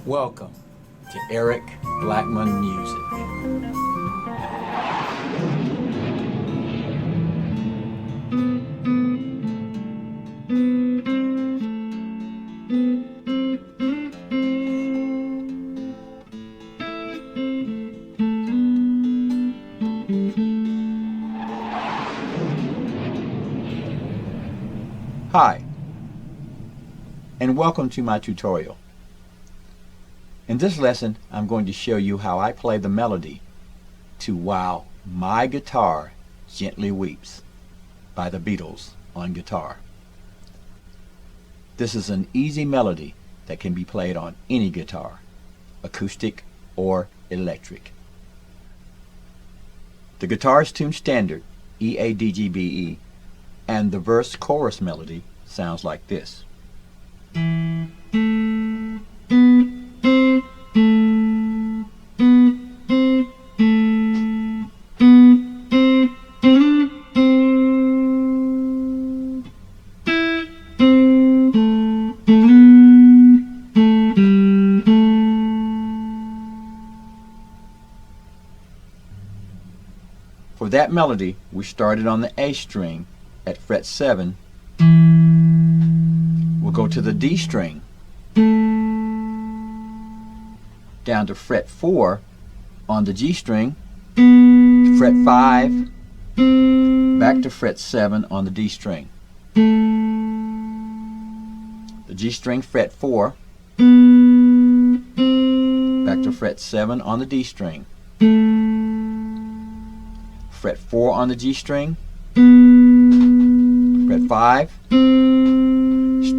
Welcome to Eric Blackmon Music. Hi, and welcome to my tutorial. In this lesson, I'm going to show you how I play the melody to While My Guitar Gently Weeps by the Beatles on guitar. This is an easy melody that can be played on any guitar, acoustic or electric. The guitar is tuned standard, E-A-D-G-B-E, and the verse-chorus melody sounds like this. For that melody, we started on the A string at fret 7. We'll go to the D string, down to fret 4 on the G string, fret 5, back to fret 7 on the D string. The G string, fret 4, back to fret 7 on the D string, fret 4 on the G string, fret 5,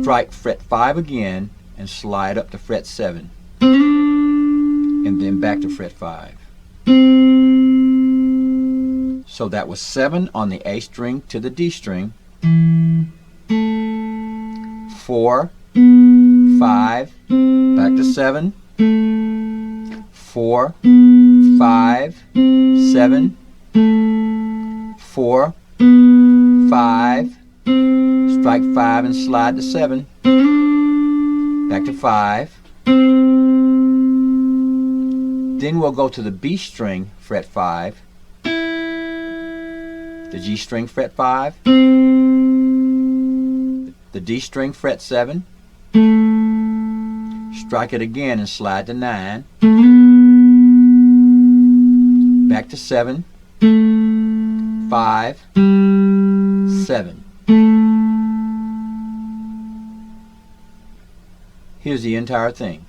strike fret 5 again and slide up to fret 7, and then back to fret 5. So that was 7 on the A string to the D string, 4, 5, back to 7, 4, 5, 7, 4, 5, strike 5 and slide to 7, back to 5. Then we'll go to the B string, fret 5, the G string, fret 5, the D string, fret 7, strike it again and slide to 9, back to 7, 5, 7. Here's the entire thing.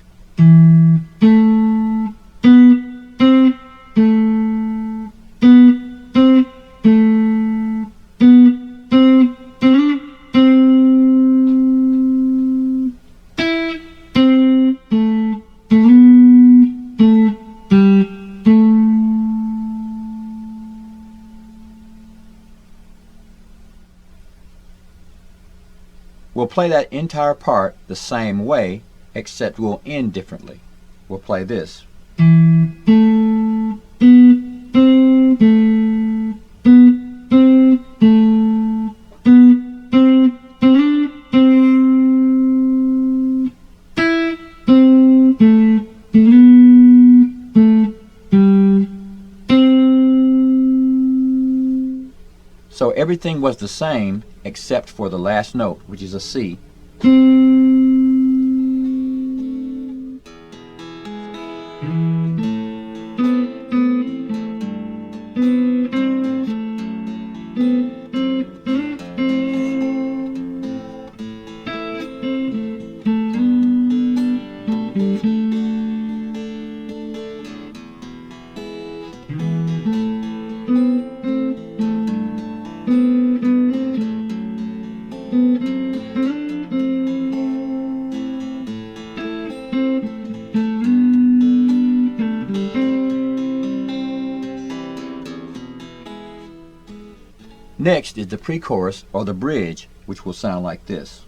We'll play that entire part the same way, except we'll end differently. We'll play this. So everything was the same except for the last note, which is a C. Next is the pre-chorus or the bridge, which will sound like this.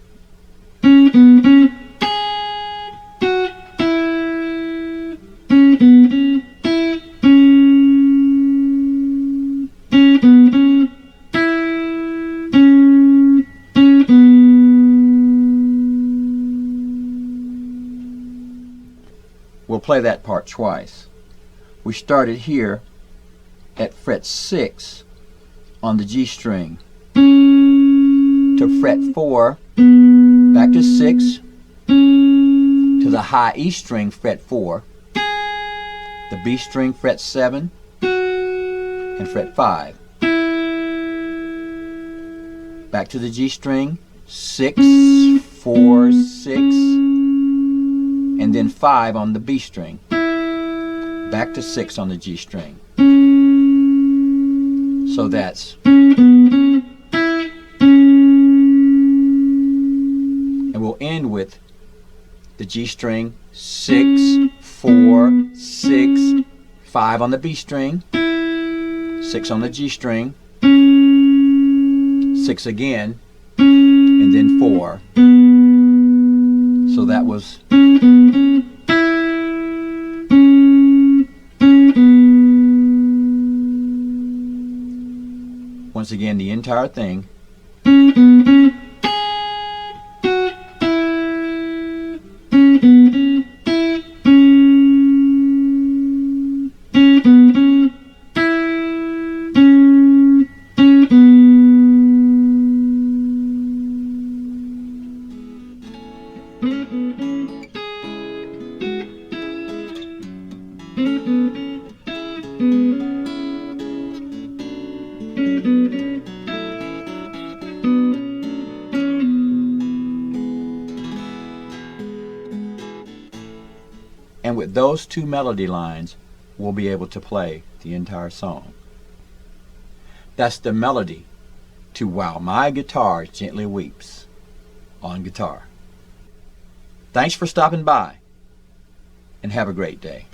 play that part twice. We started here at fret 6 on the G string, to fret 4, back to 6, to the high E string, fret 4, the B string, fret 7, and fret 5. Back to the G string, 6, 4, 6, and then 5 on the B string. Back to 6 on the G string. So that's, and we'll end with the G string, 6, 4, 6, 5 on the B string, 6 on the G string, 6 again, and then 4. So that was once again the entire thing. And with those two melody lines, we'll be able to play the entire song. That's the melody to While My Guitar Gently Weeps on guitar. Thanks for stopping by, and have a great day.